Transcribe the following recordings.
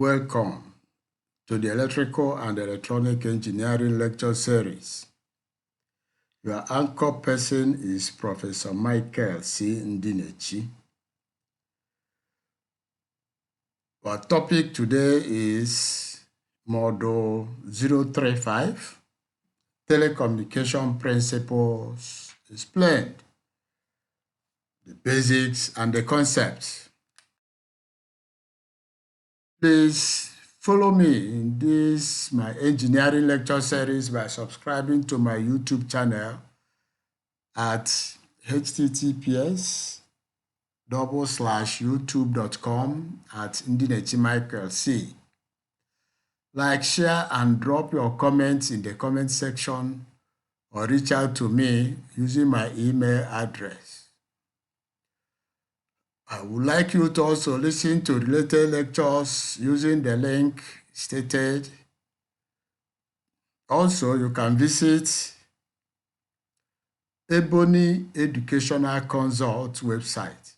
Welcome to the Electrical and Electronic Engineering Lecture Series. Your anchor person is Professor Michael C. Ndinechi. Our topic today is Module 035, Telecommunication Principles Explained, the basics and the concepts. Please follow me in this my engineering lecture series by subscribing to my YouTube channel at https://youtube.com/Ndinechi-Michael-C. Like, share, and drop your comments in the comment section or reach out to me using my email address. I would like you to also listen to related lectures using the link stated. Also, you can visit Ebony Educational Consult website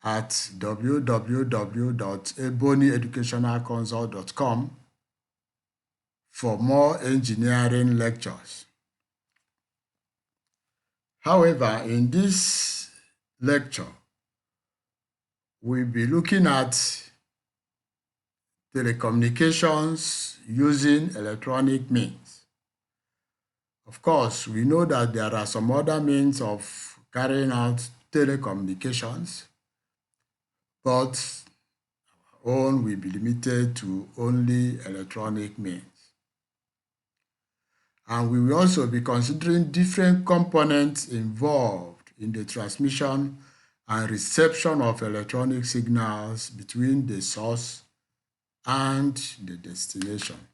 at www.ebonyeducationalconsult.com for more engineering lectures. However, in this lecture, we'll be looking at telecommunications using electronic means. Of course, we know that there are some other means of carrying out telecommunications, but our own will be limited to only electronic means. And we will also be considering different components involved in the transmission and reception of electronic signals between the source and the destination.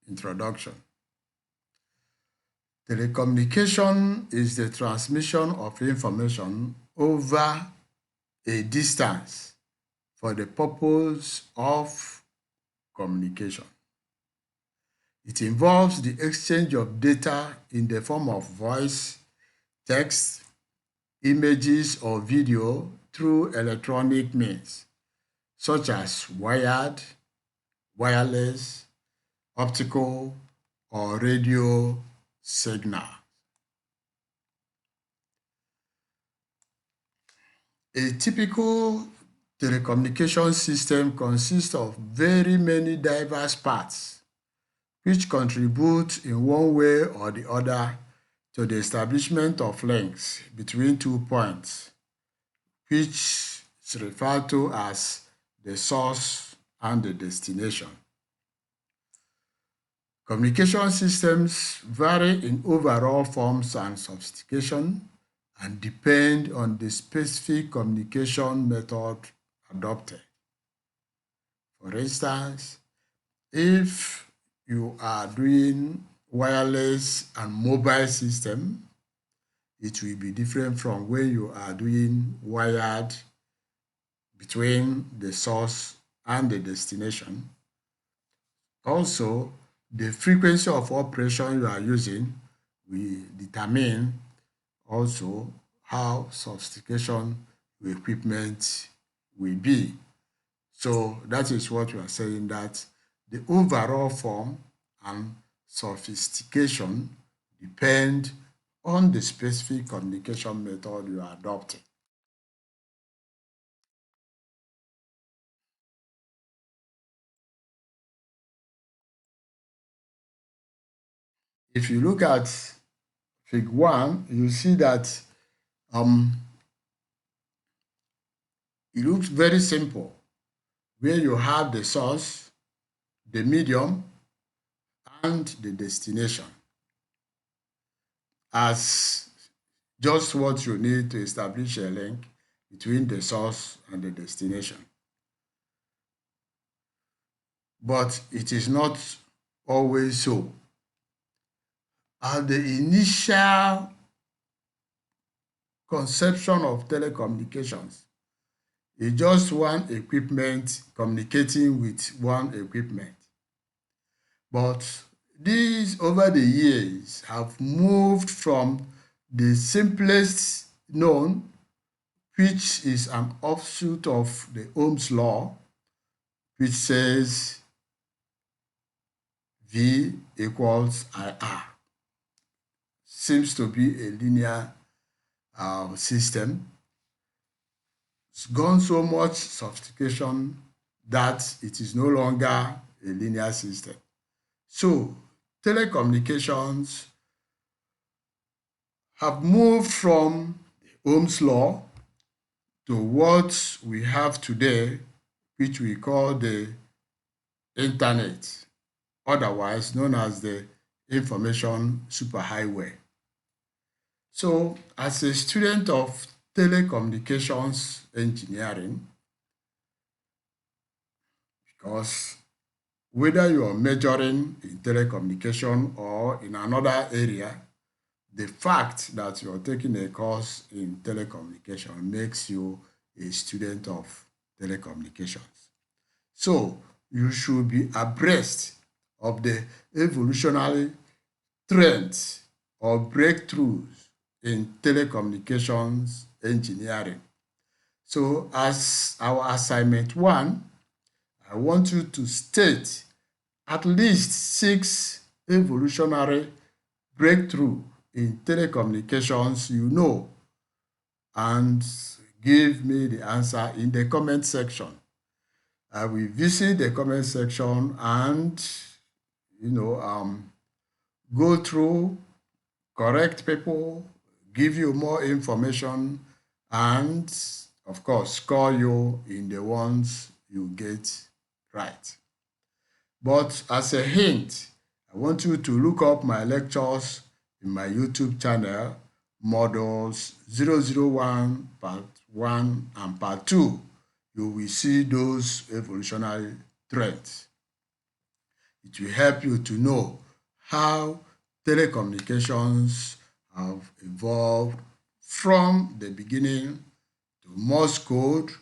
Introduction. Telecommunication is the transmission of information over a distance for the purpose of communication. It involves the exchange of data in the form of voice, text, images, or video through electronic means, such as wired, wireless, optical, or radio signal. A typical telecommunication system consists of very many diverse parts which contribute in one way or the other to the establishment of links between 2 points, which is referred to as the source and the destination. Communication systems vary in overall forms and sophistication and depend on the specific communication method adopted. For instance, if you are doing wireless and mobile system, it will be different from when you are doing wired between the source and the destination. Also, the frequency of operation you are using will determine also how sophistication your equipment will be. So that is what we are saying, that the overall form and sophistication depend on the specific communication method you are adopting. If you look at Fig 1, you see that it looks very simple, where you have the source, the medium, and the destination as just what you need to establish a link between the source and the destination. But it is not always so. At the initial conception of telecommunications, it's just one equipment communicating with one equipment. But these, over the years, have moved from the simplest known, which is an offshoot of the Ohm's law, which says V equals IR. Seems to be a linear system. It's gone so much sophistication that it is no longer a linear system. So telecommunications have moved from the Ohm's law to what we have today, which we call the internet, otherwise known as the information superhighway. So as a student of telecommunications engineering, because whether you are majoring in telecommunication or in another area, the fact that you are taking a course in telecommunication makes you a student of telecommunications. So you should be abreast of the evolutionary trends or breakthroughs in telecommunications engineering. So as our assignment 1, I want you to state at least 6 evolutionary breakthroughs in telecommunications you know, and give me the answer in the comment section. I will visit the comment section and go through, correct people, give you more information, and of course score you in the ones you get right. But as a hint, I want you to look up my lectures in my YouTube channel, Models 001 Part 1 and Part 2. You will see those evolutionary trends. It will help you to know how telecommunications have evolved from the beginning to Morse code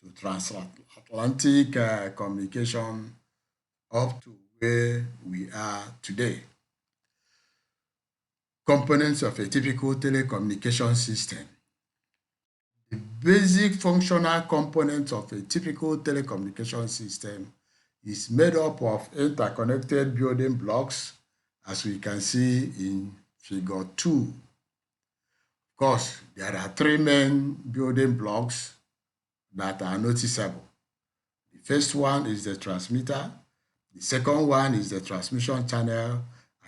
to transatlantic communication up to where we are today. Components of a typical telecommunication system. The basic functional components of a typical telecommunication system is made up of interconnected building blocks, as we can see in figure 2. Of course, there are 3 main building blocks that are noticeable. The first one is the transmitter, the second one is the transmission channel,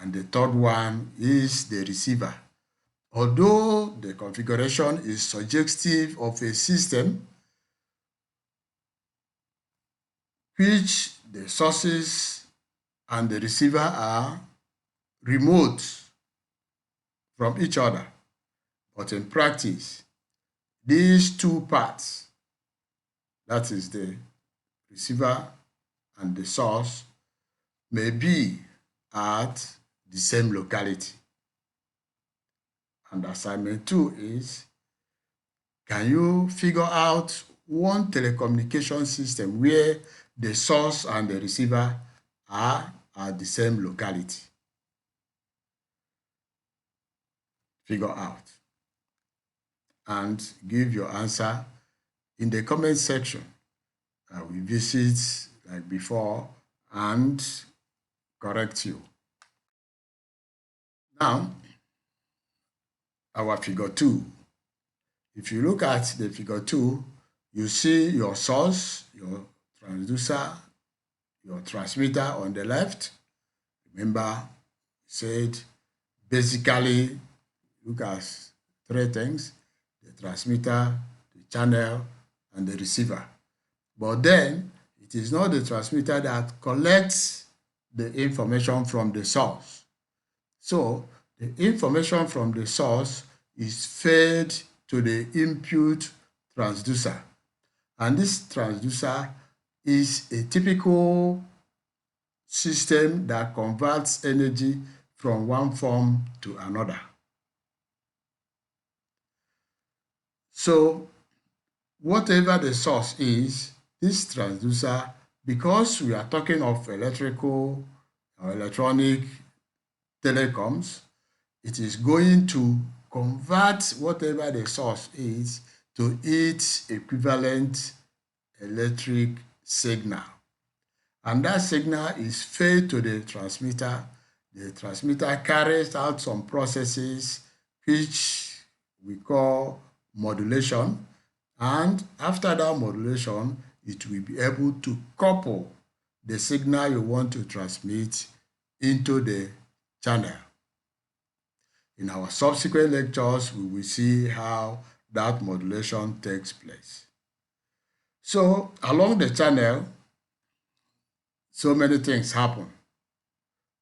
and the third one is the receiver. Although the configuration is suggestive of a system which the sources and the receiver are remote from each other, but in practice, these 2 parts, that is the receiver and the source, may be at the same locality. And assignment 2 is, can you figure out one telecommunication system where the source and the receiver are at the same locality? Figure out and give your answer in the comment section. I will visit like before and correct you. Now, our figure 2. If you look at the figure 2, you see your source, your transducer, your transmitter on the left. Remember, said basically look at 3 things: the transmitter, the channel, and the receiver. But then it is not the transmitter that collects the information from the source. So the information from the source is fed to the input transducer. And this transducer is a typical system that converts energy from one form to another. So whatever the source is, this transducer, because we are talking of electrical or electronic telecoms, it is going to convert whatever the source is to its equivalent electric signal. And that signal is fed to the transmitter. The transmitter carries out some processes which we call modulation. And after that modulation, it will be able to couple the signal you want to transmit into the channel. In our subsequent lectures, we will see how that modulation takes place. So along the channel, so many things happen.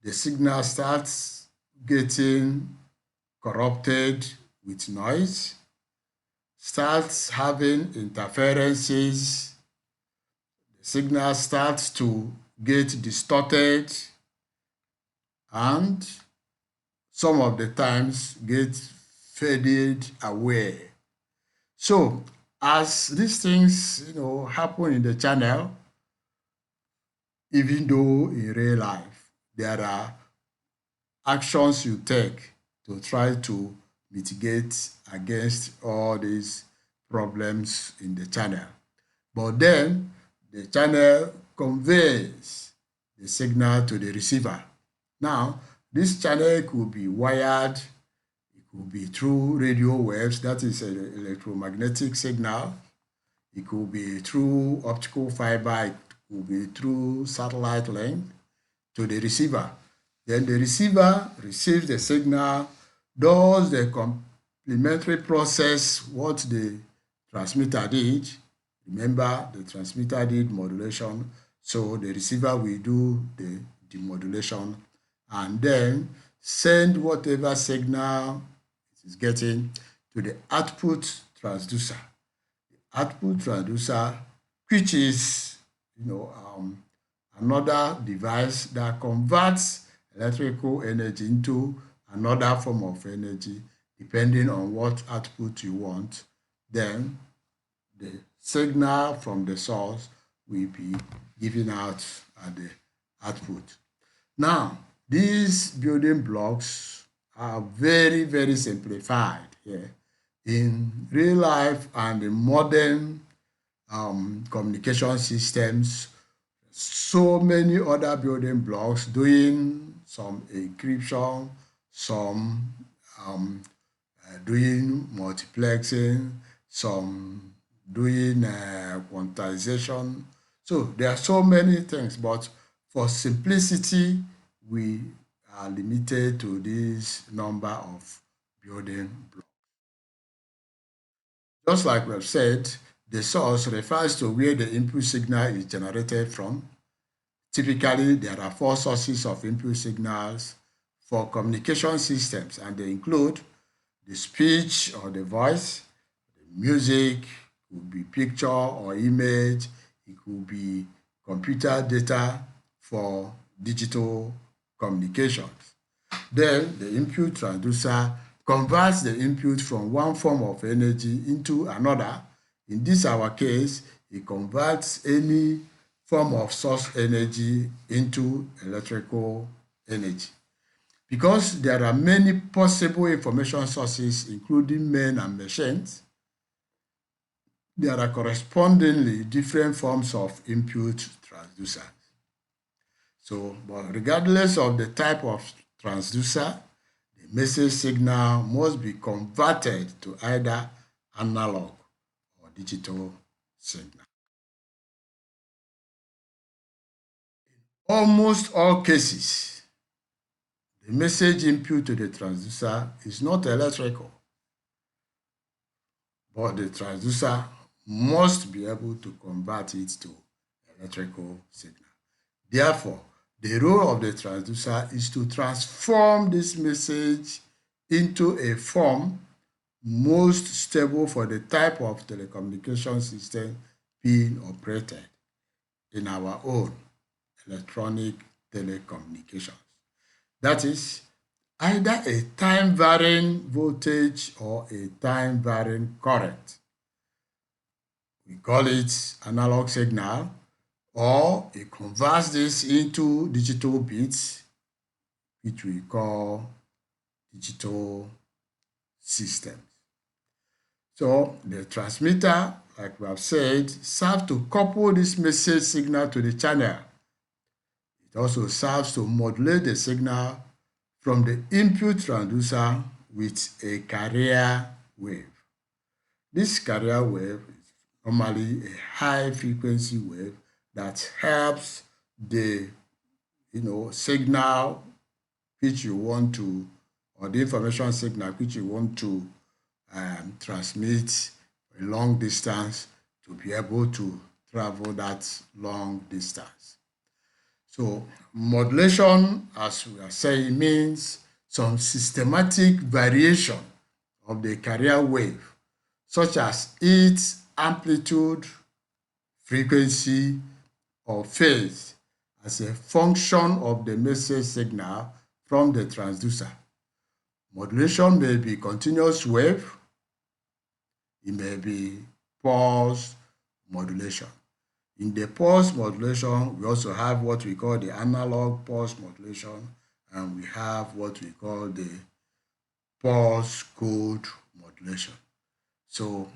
The signal starts getting corrupted with noise, starts having interferences, the signal starts to get distorted, and some of the times get faded away. So as these things happen in the channel, even though in real life there are actions you take to try to mitigate against all these problems in the channel. But then the channel conveys the signal to the receiver. Now, this channel could be wired, it could be through radio waves, that is an electromagnetic signal. It could be through optical fiber, it could be through satellite link to the receiver. Then the receiver receives the signal, does the complementary process what the transmitter did. Remember, the transmitter did modulation, so the receiver will do the demodulation and then send whatever signal it is getting to the output transducer. The output transducer, which is another device that converts electrical energy into another form of energy depending on what output you want. Then the signal from the source will be given out at the output. Now, these building blocks are very, very simplified here. In real life and in modern communication systems, so many other building blocks doing some encryption, some doing multiplexing, some doing quantization. So there are so many things, but for simplicity, we are limited to this number of building blocks. Just like we've said, the source refers to where the input signal is generated from. Typically, there are 4 sources of input signals for communication systems, and they include the speech or the voice, the music, it could be picture or image, it could be computer data for digital communications. Then the input transducer converts the input from one form of energy into another. In this our case, it converts any form of source energy into electrical energy. Because there are many possible information sources, including men and machines, there are correspondingly different forms of input transducers. So, but regardless of the type of transducer, the message signal must be converted to either analog or digital signal. In almost all cases, the message input to the transducer is not electrical, but the transducer must be able to convert it to electrical signal. Therefore, the role of the transducer is to transform this message into a form most stable for the type of telecommunication system being operated in our own electronic telecommunications. That is, either a time-varying voltage or a time-varying current. We call it analog signal, or it converts this into digital bits, which we call digital systems. So the transmitter, like we have said, serves to couple this message signal to the channel. It also serves to modulate the signal from the input transducer with a carrier wave. This carrier wave is normally a high frequency wave that helps the signal which you want to, or the information signal which you want to transmit a long distance to be able to travel that long distance. So modulation, as we are saying, means some systematic variation of the carrier wave, such as its amplitude, frequency, or phase as a function of the message signal from the transducer. Modulation may be continuous wave, it may be pulse modulation. In the pulse modulation, we also have what we call the analog pulse modulation, and we have what we call the pulse code modulation. So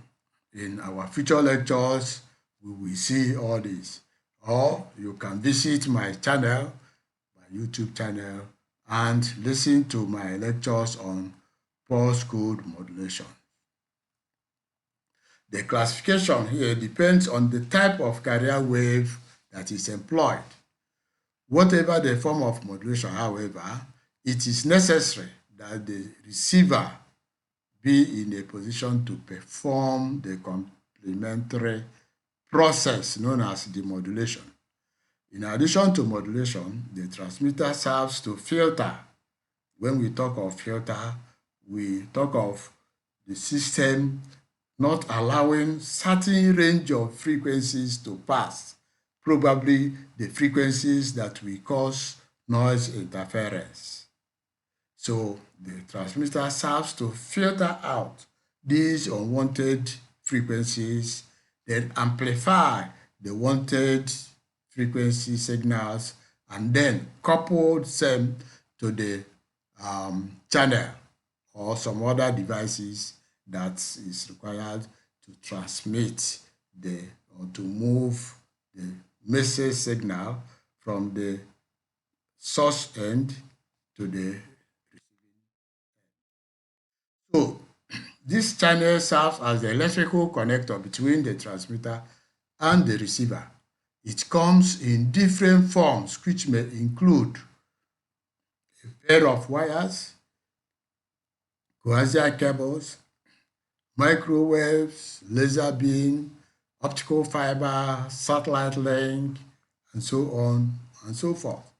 in our future lectures, we will see all this. Or you can visit my channel, my YouTube channel, and listen to my lectures on pulse code modulation. The classification here depends on the type of carrier wave that is employed. Whatever the form of modulation, however, it is necessary that the receiver be in a position to perform the complementary process known as demodulation. In addition to modulation, the transmitter serves to filter. When we talk of filter, we talk of the system not allowing certain range of frequencies to pass, probably the frequencies that will cause noise interference. So the transmitter serves to filter out these unwanted frequencies, then amplify the wanted frequency signals, and then couple them to the channel or some other devices that is required to transmit or to move the message signal from the source end to the receiving end. So this channel serves as the electrical connector between the transmitter and the receiver. It comes in different forms, which may include a pair of wires, coaxial cables, microwaves, laser beam, optical fiber, satellite link, and so on and so forth.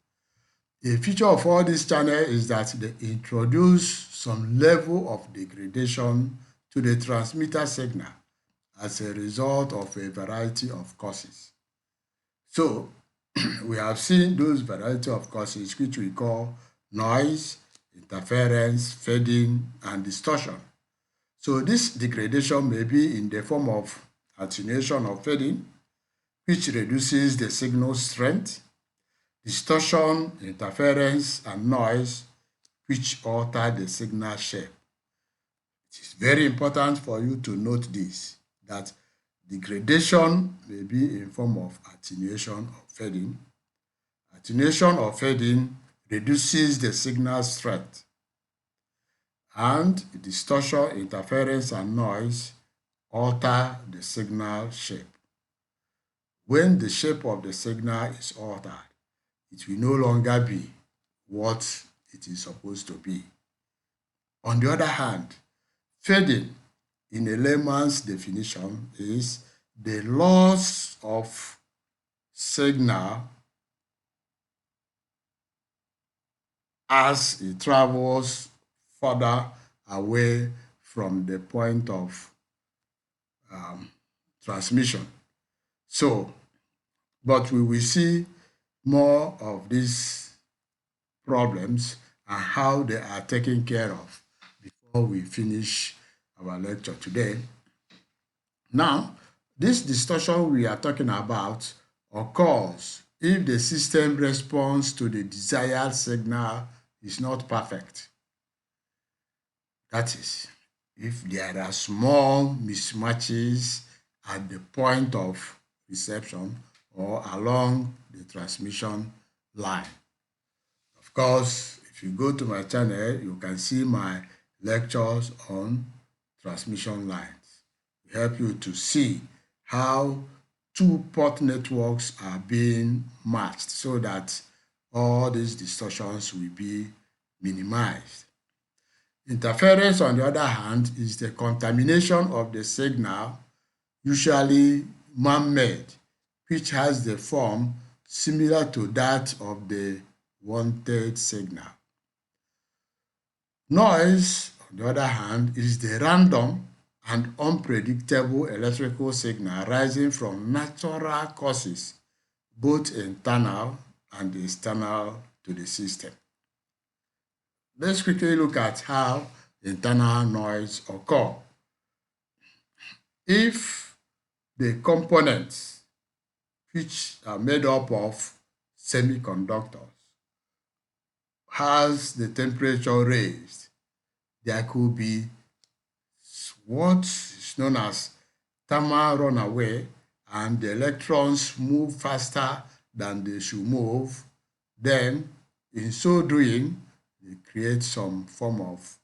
A feature of all these channels is that they introduce some level of degradation to the transmitter signal as a result of a variety of causes. So we have seen those variety of causes which we call noise, interference, fading, and distortion. So this degradation may be in the form of attenuation or fading, which reduces the signal strength, distortion, interference, and noise, which alter the signal shape. It is very important for you to note this, that degradation may be in form of attenuation or fading. Attenuation or fading reduces the signal strength, and distortion, interference, and noise alter the signal shape. When the shape of the signal is altered, it will no longer be what it is supposed to be. On the other hand, fading, in a layman's definition, is the loss of signal as it travels further away from the point of transmission. So, but we will see more of these problems and how they are taken care of before we finish our lecture today. Now, this distortion we are talking about occurs if the system response to the desired signal is not perfect. That is, if there are small mismatches at the point of reception or along the transmission line. Of course, if you go to my channel, you can see my lectures on transmission lines. It help you to see how two port networks are being matched so that all these distortions will be minimized. Interference, on the other hand, is the contamination of the signal, usually man-made, which has the form similar to that of the wanted signal. Noise, on the other hand, is the random and unpredictable electrical signal arising from natural causes, both internal and external to the system. Let's quickly look at how internal noise occurs. If the components, which are made up of semiconductors, has the temperature raised, there could be what is known as thermal runaway, and the electrons move faster than they should move. Then, in so doing, they create some form of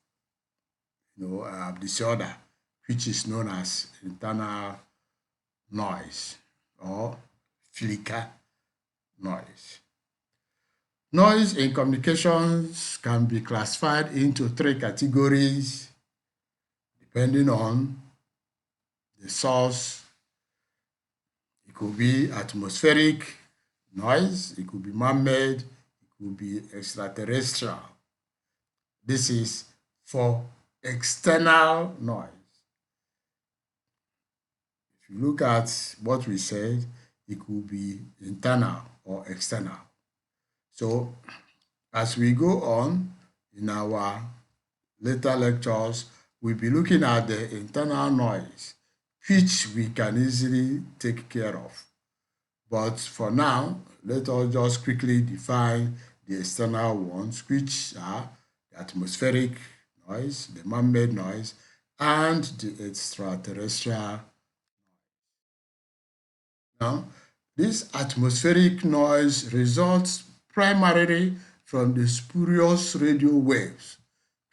disorder, which is known as internal noise or flicker noise. Noise in communications can be classified into three categories depending on the source. It could be atmospheric noise, it could be man-made, it could be extraterrestrial. This is for external noise. If you look at what we said, it could be internal or external. So as we go on in our later lectures, we'll be looking at the internal noise, which we can easily take care of. But for now, let us just quickly define the external ones, which are the atmospheric noise, the man-made noise, and the extraterrestrial. Now, this atmospheric noise results primarily from the spurious radio waves,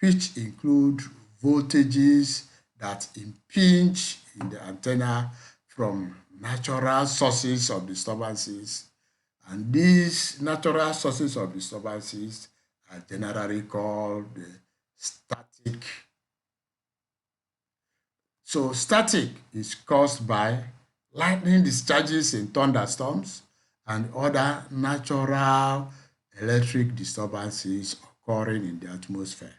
which include voltages that impinge in the antenna from natural sources of disturbances. And these natural sources of disturbances are generally called the static. So static is caused by lightning discharges in thunderstorms and other natural electric disturbances occurring in the atmosphere.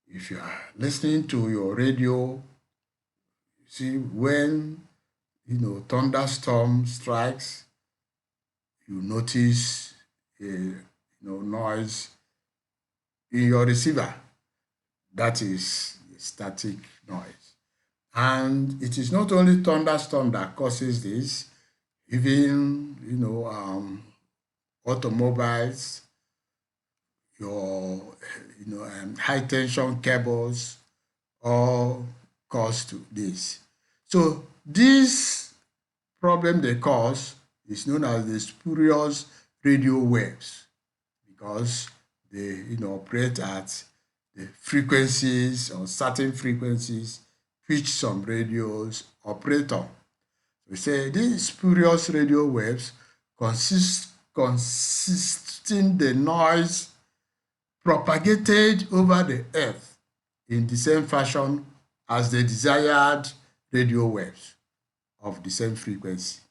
If you are listening to your radio, you see when thunderstorm strikes, you notice a noise in your receiver. That is static noise. And it is not only thunderstorm that causes this, even automobiles, your high tension cables all cause to this. So this problem they cause is known as the spurious radio waves, because they operate at the frequencies or certain frequencies which some radios operate on. We say these spurious radio waves consisting the noise propagated over the earth in the same fashion as the desired radio waves of the same frequency.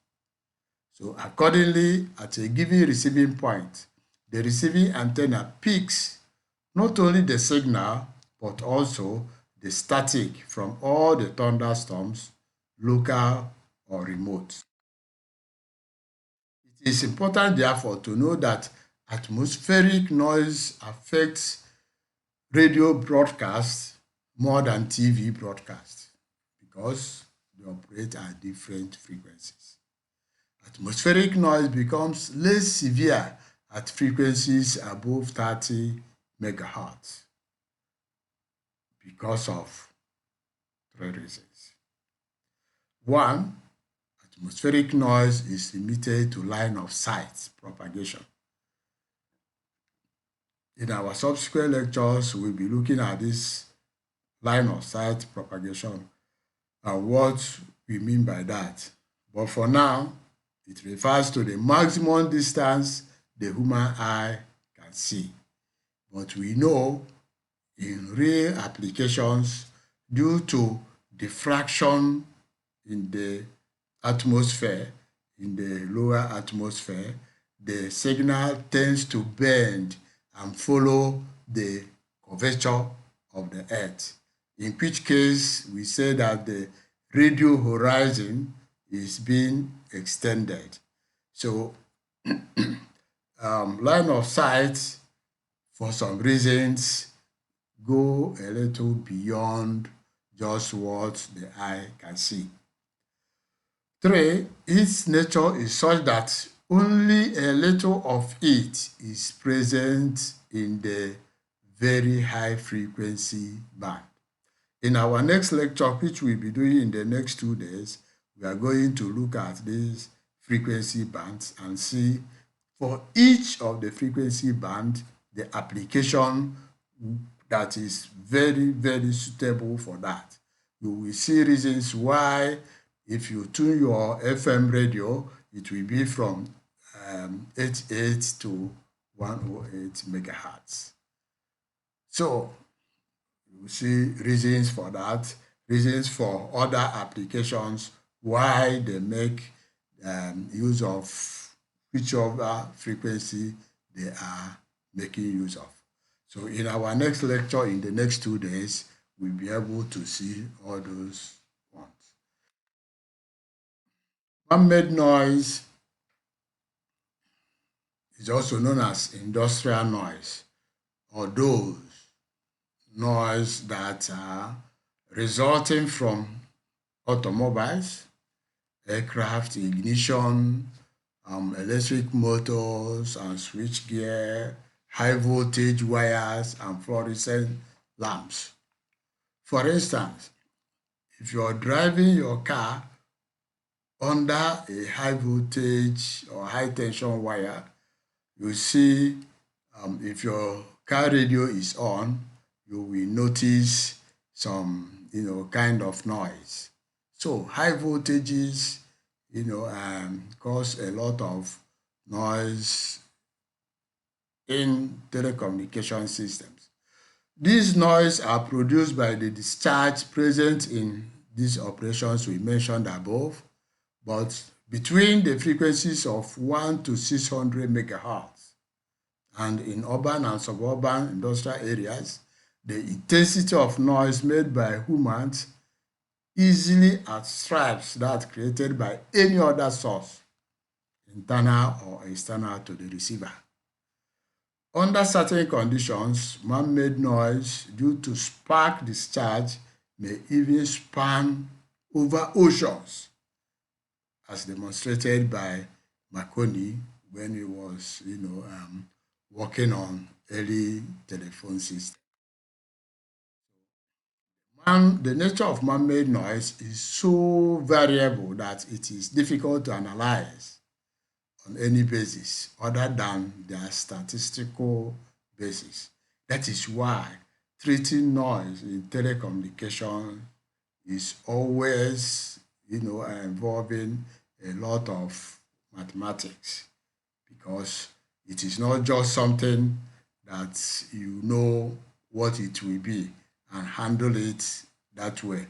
So accordingly, at a given receiving point, the receiving antenna picks not only the signal, but also the static from all the thunderstorms, local or remote. It is important, therefore, to know that atmospheric noise affects radio broadcasts more than TV broadcasts because they operate at different frequencies. Atmospheric noise becomes less severe at frequencies above 30 megahertz because of Three reasons. One, atmospheric noise is limited to line of sight propagation. In our subsequent lectures, we'll be looking at this line of sight propagation and what we mean by that. But for now, it refers to the maximum distance the human eye can see. But we know in real applications, due to diffraction in the atmosphere, in the lower atmosphere, the signal tends to bend and follow the curvature of the Earth, in which case we say that the radio horizon is being extended. So line of sight, for some reasons, go a little beyond just what the eye can see. Three, its nature is such that only a little of it is present in the very high frequency band. In our next lecture, which we'll be doing in the next 2 days, we are going to look at these frequency bands and see for each of the frequency band, the application that is very, very suitable for that. You will see reasons why if you tune your FM radio, it will be from 88 to 108 megahertz. So you see reasons for that, reasons for other applications, why they make use of whichever frequency they are making use of. So in our next lecture, in the next 2 days, we'll be able to see all those ones. Man-made noise is also known as industrial noise, or those noise that are resulting from automobiles, aircraft ignition, electric motors and switchgear, high voltage wires, and fluorescent lamps. For instance, if you are driving your car under a high voltage or high tension wire, you see if your car radio is on, you will notice some kind of noise. So high voltages cause a lot of noise in telecommunication systems. These noise are produced by the discharge present in these operations we mentioned above, but between the frequencies of 1 to 600 megahertz, and in urban and suburban industrial areas, the intensity of noise made by humans easily outstrips that created by any other source, internal or external to the receiver. Under certain conditions, man-made noise due to spark discharge may even span over oceans, as demonstrated by Marconi when he was, working on early telephone systems. The nature of man-made noise is so variable that it is difficult to analyze on any basis other than their statistical basis. That is why treating noise in telecommunication is always, involving a lot of mathematics, because it is not just something that you know what it will be and handle it that way.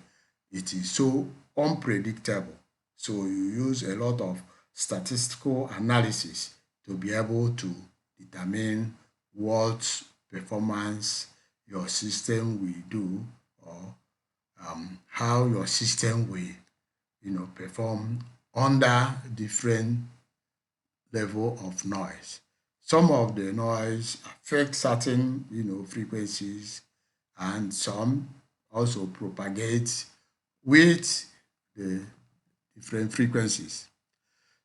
It is so unpredictable. So you use a lot of statistical analysis to be able to determine what performance your system will do, or how your system will perform under different level of noise. Some of the noise affect certain frequencies, and some also propagate with the different frequencies.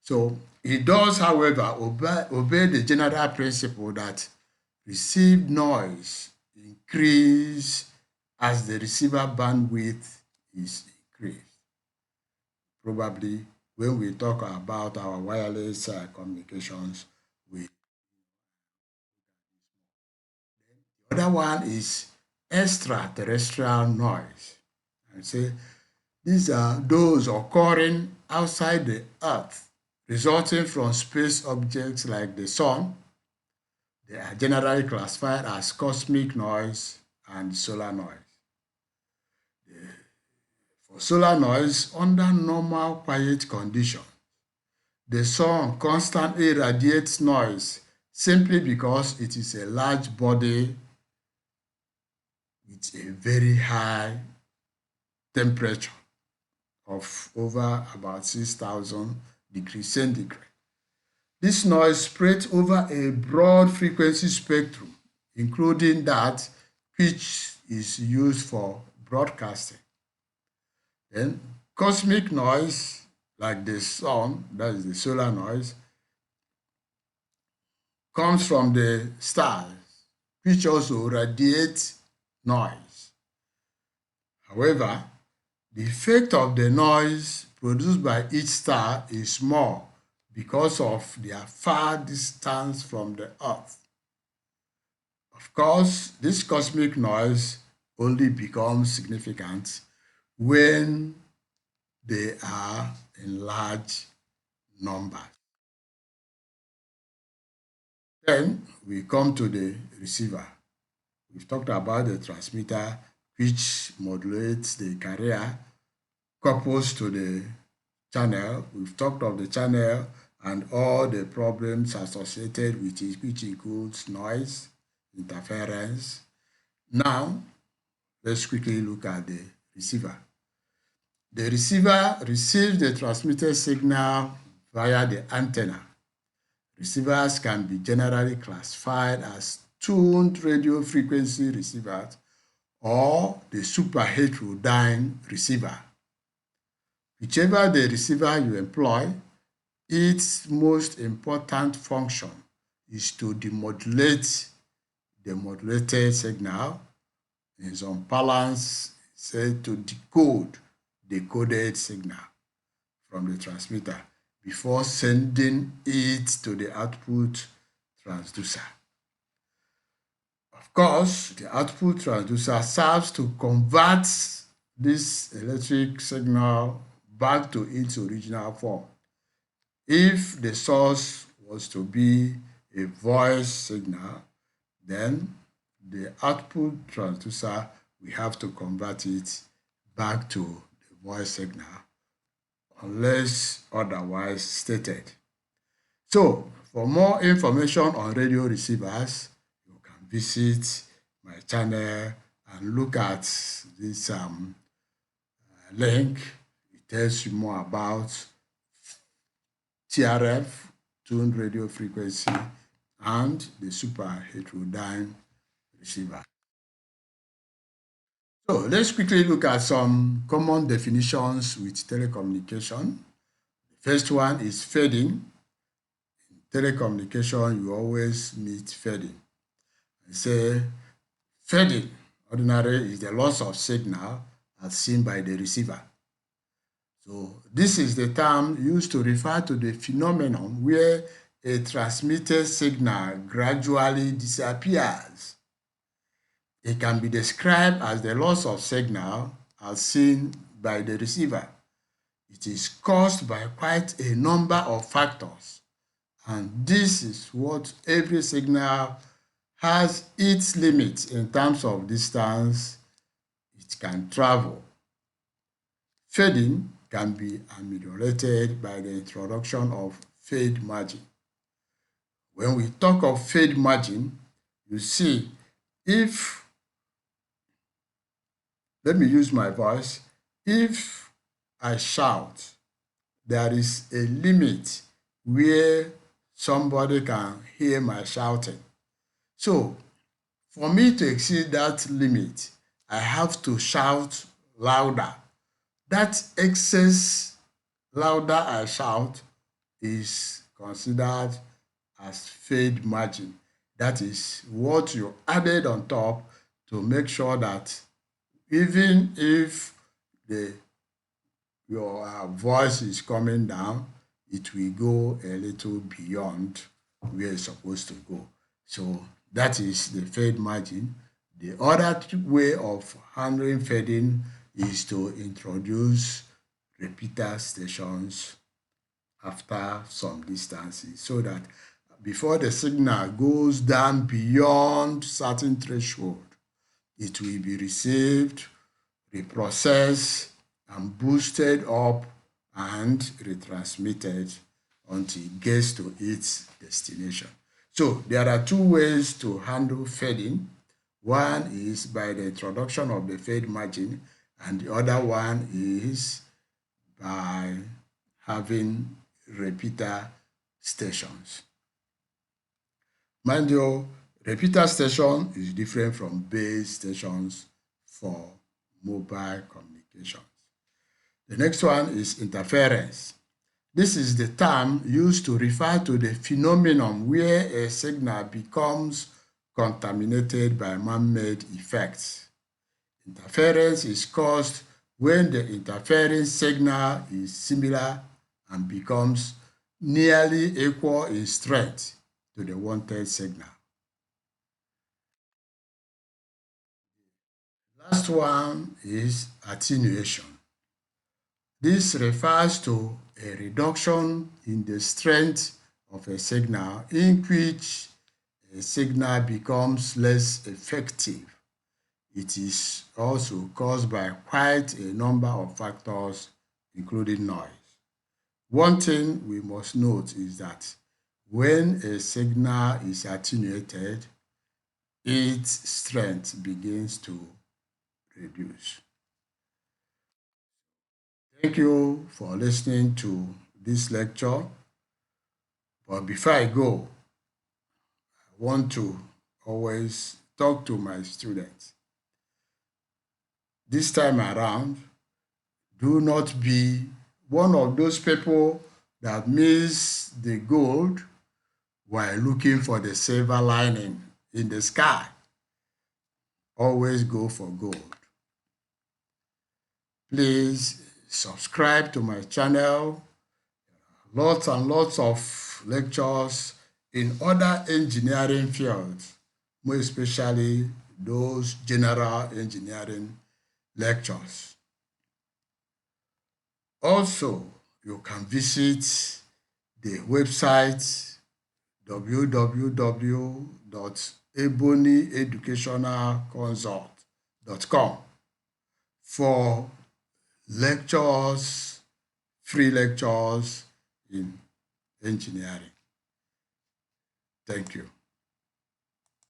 So it does, however, obey the general principle that received noise increase as the receiver bandwidth is increased. Probably when we talk about our wireless communications, the other one is extraterrestrial noise. And say these are those occurring outside the Earth, resulting from space objects like the sun. They are generally classified as cosmic noise and solar noise. For solar noise, under normal quiet conditions, the sun constantly radiates noise simply because it is a large body with a very high temperature of over about 6,000 degrees centigrade. This noise spreads over a broad frequency spectrum, including that which is used for broadcasting. Then cosmic noise, like the sun, that is the solar noise, comes from the stars, which also radiate noise. However, the effect of the noise produced by each star is small because of their far distance from the Earth. Of course, this cosmic noise only becomes significant when they are in large numbers. Then we come to the receiver. We've talked about the transmitter, which modulates the carrier, couples to the channel. We've talked of the channel and all the problems associated with it, which includes noise, interference. Now, let's quickly look at the receiver. The receiver receives the transmitted signal via the antenna. Receivers can be generally classified as tuned radio frequency receivers or the super heterodyne receiver. Whichever the receiver you employ, its most important function is to demodulate the modulated signal. In some parlance, said to decode the coded signal from the transmitter before sending it to the output transducer. Of course, the output transducer serves to convert this electric signal back to its original form. If the source was to be a voice signal, then the output transducer will have to convert it back to the voice signal unless otherwise stated. So, for more information on radio receivers, you can visit my channel and look at this link. It tells you more about TRF, tuned radio frequency, and the super heterodyne receiver. So let's quickly look at some common definitions with telecommunication. The first one is fading. In telecommunication, you always meet fading. I say fading, ordinarily, is the loss of signal as seen by the receiver. So this is the term used to refer to the phenomenon where a transmitted signal gradually disappears. It can be described as the loss of signal as seen by the receiver. It is caused by quite a number of factors, and this is what every signal has its limits in terms of distance it can travel. Fading can be ameliorated by the introduction of fade margin. When we talk of fade margin, you see, let me use my voice, if I shout, there is a limit where somebody can hear my shouting. So, for me to exceed that limit, I have to shout louder. That excess louder I shout is considered as fade margin. That is what you added on top to make sure that even if your voice is coming down, it will go a little beyond where it's supposed to go. So that is the fade margin. The other way of handling fading is to introduce repeater stations after some distances, so that before the signal goes down beyond certain threshold, it will be received, reprocessed, and boosted up and retransmitted until it gets to its destination. So there are two ways to handle fading. One is by the introduction of the fade margin, and the other one is by having repeater stations. Mind you, repeater station is different from base stations for mobile communications. The next one is interference. This is the term used to refer to the phenomenon where a signal becomes contaminated by man-made effects. Interference is caused when the interfering signal is similar and becomes nearly equal in strength to the wanted signal. Last one is attenuation. This refers to a reduction in the strength of a signal in which a signal becomes less effective. It is also caused by quite a number of factors, including noise. One thing we must note is that when a signal is attenuated, its strength begins to reduce. Thank you for listening to this lecture. But before I go, I want to always talk to my students. This time around, do not be one of those people that miss the gold while looking for the silver lining in the sky. Always go for gold. Please subscribe to my channel. Lots and lots of lectures in other engineering fields, more especially those general engineering lectures. Also, you can visit the website www.ebonyeducationalconsult.com for lectures, free lectures in engineering. Thank you.